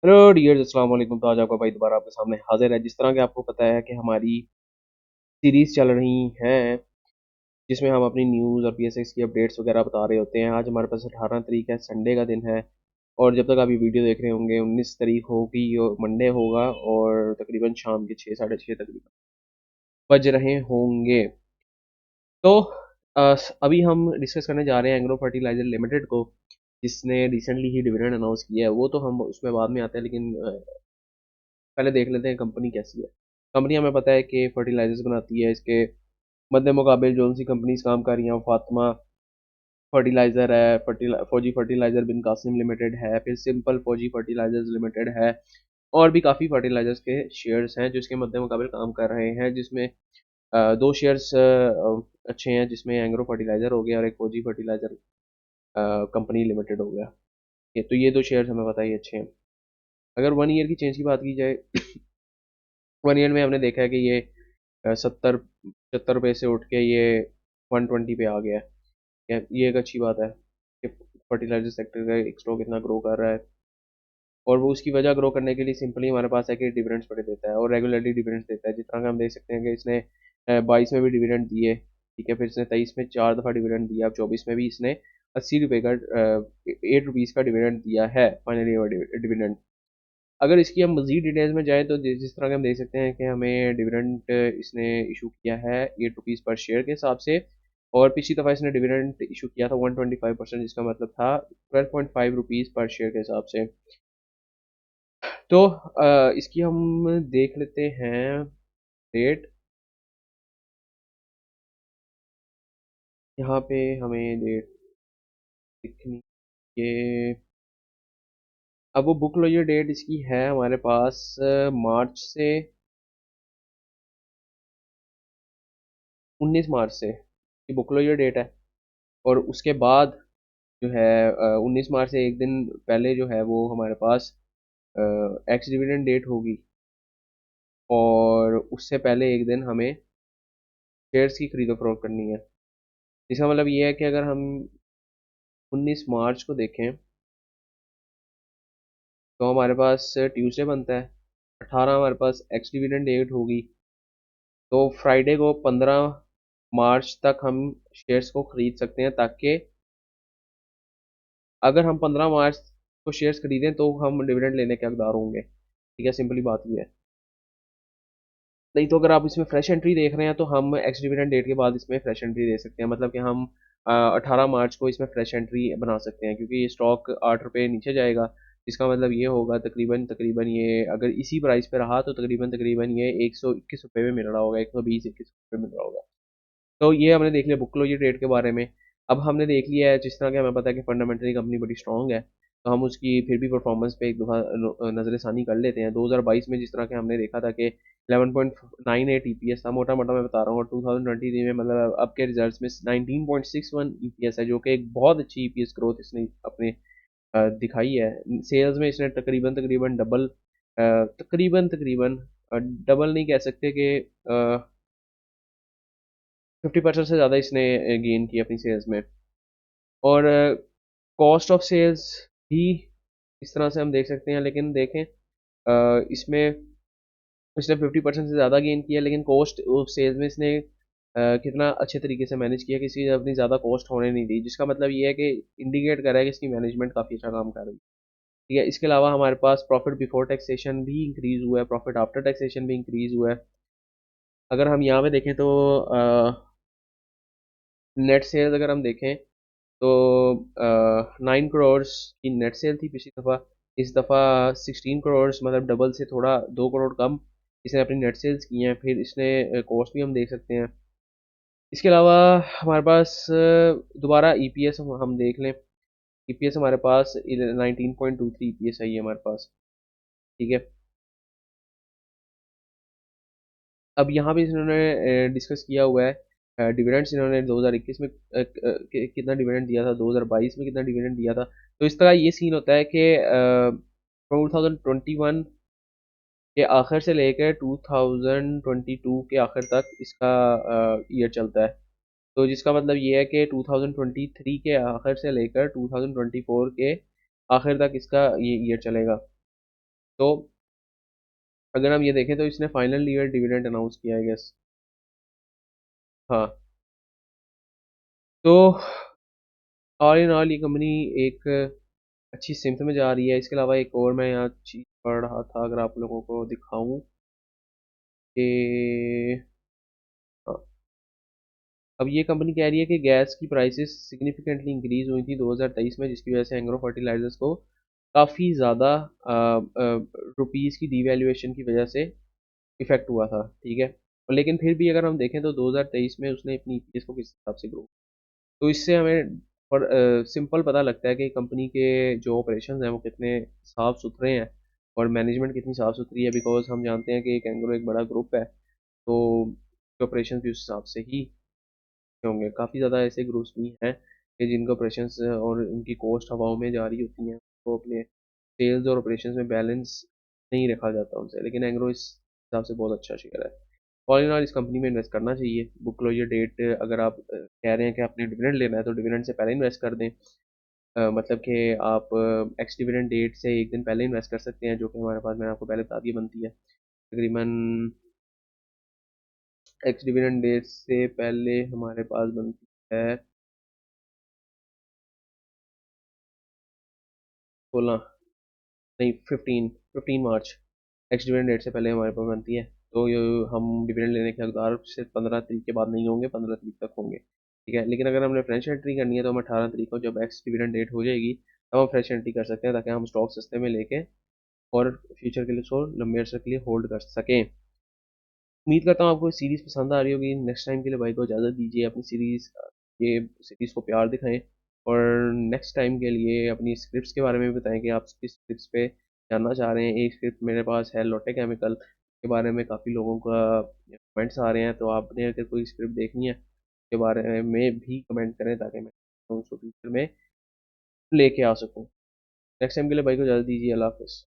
Hello dears, अस्सलाम वालेकुम। तो आज आपका भाई दोबारा आपके सामने हाजिर है। जिस तरह के आपको पता है कि हमारी सीरीज चल रही हैं जिसमें हम अपनी न्यूज़ और पीएसएक्स की अपडेट्स वगैरह बता रहे होते हैं। आज हमारे पास 18 तारीख है, संडे का दिन है। और जब तक आप ये वीडियो देख रहे होंगे 19 तारीख होगी, मंडे होगा और तकरीबन शाम के 6 साढ़े 6 तकरीबन बज रहे होंगे। तो अभी हम डिस्कस करने जा रहे हैं एग्रो फर्टिलाइजर लिमिटेड को, जिसने रिसेंटली ही डिविडेंड अनाउंस किया है। वो तो हम उसमें बाद में आते हैं, लेकिन पहले देख लेते हैं कंपनी कैसी है। कंपनी हमें पता है कि फर्टिलाइजर्स बनाती है। इसके मद्दे मुकाबिल जो सी कंपनीज काम कर रही हैं, फातिमा फर्टिलाइजर है, फौजी फर्टिलाइजर बिन कासिम लिमिटेड है, फिर सिंपल फौजी फर्टिलाइजर्स लिमिटेड है। और भी काफ़ी फर्टिलाइजर्स के शेयर्स हैं जो इसके मद्दे मुकाबिल काम कर रहे हैं, जिसमें दो शेयर्स अच्छे हैं, जिसमें एंग्रो फर्टिलाइजर हो गया और एक फौजी फर्टिलाइजर कंपनी लिमिटेड हो गया। ये तो ये दो शेयर्स हमें पता ही अच्छे हैं। अगर 1 ईयर की चेंज की बात की जाए, 1 ईयर में हमने देखा है कि ये 70 75 रुपये से उठ के ये 120 पे आ गया है। ये एक अच्छी बात है कि फर्टिलाइजर सेक्टर का एक स्टॉक इतना ग्रो कर रहा है। और वो उसकी वजह ग्रो करने के लिए सिंपली हमारे पास है कि डिविडेंड्स बड़े देता है और रेगुलरली डिविडेंड्स देता है। जिस तरह का हम देख सकते हैं कि इसने 22 में भी डिविडेंड दिए, ठीक है। फिर इसने 23 में 4 दफ़ा डिविडेंड दिया। अब 24 में भी इसने 80 रुपये का 8 रुपीज़ का डिविडेंड दिया है, फाइनली डिविडेंड। अगर इसकी हम मज़ीद डिटेल्स में जाएँ तो जिस तरह के हम देख सकते हैं कि हमें डिविडेंड इसने इशू किया है 8 रुपीज़ पर शेयर के हिसाब से। और पिछली दफ़ा इसने डिविडेंड इशू किया था 125%, जिसका मतलब था 12.5 रुपीज़ पर शेयर के हिसाब से। तो इसकी हम देख लेते हैं डेट। यहाँ पे हमें डेट दिखनी ये। अब वो बुक लो, ये डेट इसकी है हमारे पास मार्च से 19 मार्च से, ये बुक लो ये डेट है। और उसके बाद जो है 19 मार्च से एक दिन पहले जो है वो हमारे पास एक्स डिविडेंड डेट होगी। और उससे पहले एक दिन हमें शेयर्स की खरीदो फरोख्त करनी है। इसका मतलब ये है कि अगर हम 19 मार्च को देखें तो हमारे पास ट्यूसडे बनता है, 18 हमारे पास एक्स डिविडेंड डेट होगी। तो फ्राइडे को 15 मार्च तक हम शेयर्स को खरीद सकते हैं, ताकि अगर हम 15 मार्च को शेयर्स खरीदें तो हम डिविडेंड लेने के हकदार होंगे। ठीक है, सिंपली बात ये है। नहीं तो अगर आप इसमें फ्रेश एंट्री देख रहे हैं तो हम एक्स डिविडेंड डेट के बाद इसमें फ्रेश एंट्री दे सकते हैं। मतलब कि हम 18 मार्च को इसमें फ्रेश एंट्री बना सकते हैं, क्योंकि ये स्टॉक 8 रुपये नीचे जाएगा। इसका मतलब ये होगा तकरीबन तकरीबन ये अगर इसी प्राइस पे रहा तो तकरीबन तकरीबन ये 121 रुपये में मिल रहा होगा, 120 21 रुपये मिल रहा होगा। तो ये हमने देख लिया बुक क्लोजर रेट के बारे में। अब हमने देख लिया है, जिस तरह के हमें पता है कि फंडामेंटली कंपनी बड़ी स्ट्रांग है, तो हम उसकी फिर भी परफॉर्मेंस पे एक दफ़ा नज़रसानी कर लेते हैं। 2022 में जिस तरह के हमने देखा था कि 11.98 ईपीएस था, मोटा मोटा मैं बता रहा हूँ। और 2023 में मतलब अब के रिजल्ट्स में 19.61 ईपीएस है, जो कि एक बहुत अच्छी ईपीएस ग्रोथ इसने अपने दिखाई है। सेल्स में इसने तकरीबन तकरीबन डबल, तकरीबन तकरीबन डबल नहीं कह सकते कि 50% से ज़्यादा इसने गेन की अपनी सेल्स में। और कॉस्ट ऑफ सेल्स भी इस तरह से हम देख सकते हैं, लेकिन देखें इसमें इसने 50% से ज़्यादा गेन किया, लेकिन कॉस्ट ऑफ सेल्स में इसने कितना अच्छे तरीके से मैनेज किया कि इसकी अपनी ज़्यादा कॉस्ट होने नहीं दी, जिसका मतलब ये है कि इंडिकेट कर रहा है कि इसकी मैनेजमेंट काफ़ी अच्छा काम कर रही है। ठीक है, इसके अलावा हमारे पास प्रॉफिट बिफोर टैक्सेशन भी इंक्रीज़ हुआ है, प्रॉफिट आफ्टर टैक्सेशन भी इंक्रीज़ हुआ है। अगर हम यहाँ पे देखें तो नेट सेल्स अगर हम देखें तो 9 करोड़ की नेट सेल थी पिछली दफ़ा। इस दफ़ा 16 करोड़, मतलब डबल से थोड़ा 2 करोड़ कम इसने अपनी नेट सेल्स की हैं। फिर इसने कॉस्ट भी हम देख सकते हैं। इसके अलावा हमारे पास दोबारा ईपीएस हम देख लें। ईपीएस हमारे पास 19.23 ईपीएस है ये हमारे पास। ठीक है, अब यहाँ भी इन्होंने डिस्कस किया हुआ है डिविडेंड्स। इन्होंने 2021 में कितना डिविडेंड दिया था, 2022 में कितना डिविडेंड दिया था। तो इस तरह ये सीन होता है कि 2021 के आखिर से लेकर 2022 के आखिर तक इसका ईयर चलता है। तो जिसका मतलब ये है कि 2023 के आखिर से लेकर 2024 के आखिर तक इसका ये ईयर चलेगा। तो अगर हम ये देखें तो इसने फाइनल ईयर डिविडेंड अनाउंस किया है गेस। हाँ। तो ऑल इन ऑल ये कंपनी एक अच्छी सिमत में जा रही है। इसके अलावा एक और मैं यहाँ चीज़ पढ़ रहा था, अगर आप लोगों को दिखाऊं कि हाँ, अब ये कंपनी कह रही है कि गैस की प्राइसेस सिग्निफिकेंटली इंक्रीज हुई थी 2023 में, जिसकी वजह से एग्रो फर्टिलाइजर्स को काफ़ी ज़्यादा रुपीज़ की डिवैल्यूएशन की वजह से इफेक्ट हुआ था, ठीक है। और लेकिन फिर भी अगर हम देखें तो 2023 में उसने अपनी ईपीएस को किस हिसाब से ग्रो, तो इससे हमें पर सिंपल पता लगता है कि कंपनी के जो ऑपरेशंस हैं वो कितने साफ़ सुथरे हैं और मैनेजमेंट कितनी साफ़ सुथरी है। बिकॉज हम जानते हैं कि एक एंग्रो एक बड़ा ग्रुप है, तो ऑपरेशन भी उस हिसाब से ही होंगे। काफ़ी ज़्यादा ऐसे ग्रुप्स भी हैं कि जिनके ऑपरेशंस और उनकी कॉस्ट हवाओं में जारी होती हैं, तो अपने सेल्स और ऑपरेशंस में बैलेंस नहीं रखा जाता उनसे, लेकिन एंग्रो इस हिसाब से बहुत अच्छा शेयर है। ऑल इन ऑल इस कंपनी में इन्वेस्ट करना चाहिए। बुक क्लोजर डेट अगर आप कह रहे हैं कि आपने डिविडेंड लेना है तो डिविडेंड से पहले इन्वेस्ट कर दें। मतलब कि आप एक्स डिविडेंड डेट से एक दिन पहले इन्वेस्ट कर सकते हैं, जो कि हमारे पास, मैंने आपको पहले बता दी, बनती है तकरीबन एक्स डिविडेंड डेट से पहले हमारे पास बनती है 16, नहीं 15 मार्च। एक्स डिविडेंड डेट से पहले हमारे पास बनती है। तो ये हम डिविडेंड लेने के हकदार सिर्फ 15 तारीख के बाद नहीं होंगे, 15 तारीख तक होंगे, ठीक है। लेकिन अगर हमने फ्रेश एंट्री करनी है तो हम 18 तारीख को, जब एक्स डिविडेंड डेट हो जाएगी, तब हम फ्रेश एंट्री कर सकते हैं, ताकि हम स्टॉक सस्ते में लेके और फ्यूचर के लिए उसको लंबे अरसे के लिए होल्ड कर सकें। उम्मीद करता हूँ आपको सीरीज़ पसंद आ रही होगी। नेक्स्ट टाइम के लिए भाई को इजाज़त दीजिए, अपनी सीरीज़, ये सीरीज़ को प्यार दिखाएं, और नेक्स्ट टाइम के लिए अपनी स्क्रिप्ट्स के बारे में भी बताएं कि आप किस स्क्रिप्ट्स पे जानना चाह रहे हैं। एक स्क्रिप्ट मेरे पास है लोटे केमिकल के बारे में, काफ़ी लोगों का कमेंट्स आ रहे हैं, तो आपने अगर कोई स्क्रिप्ट देखनी है के बारे में भी कमेंट करें, ताकि मैं उसको फ्यूचर में लेके आ सकूँ। नेक्स्ट टाइम के लिए भाई को इजाज़त दीजिए। अल्लाह हाफ़िज़।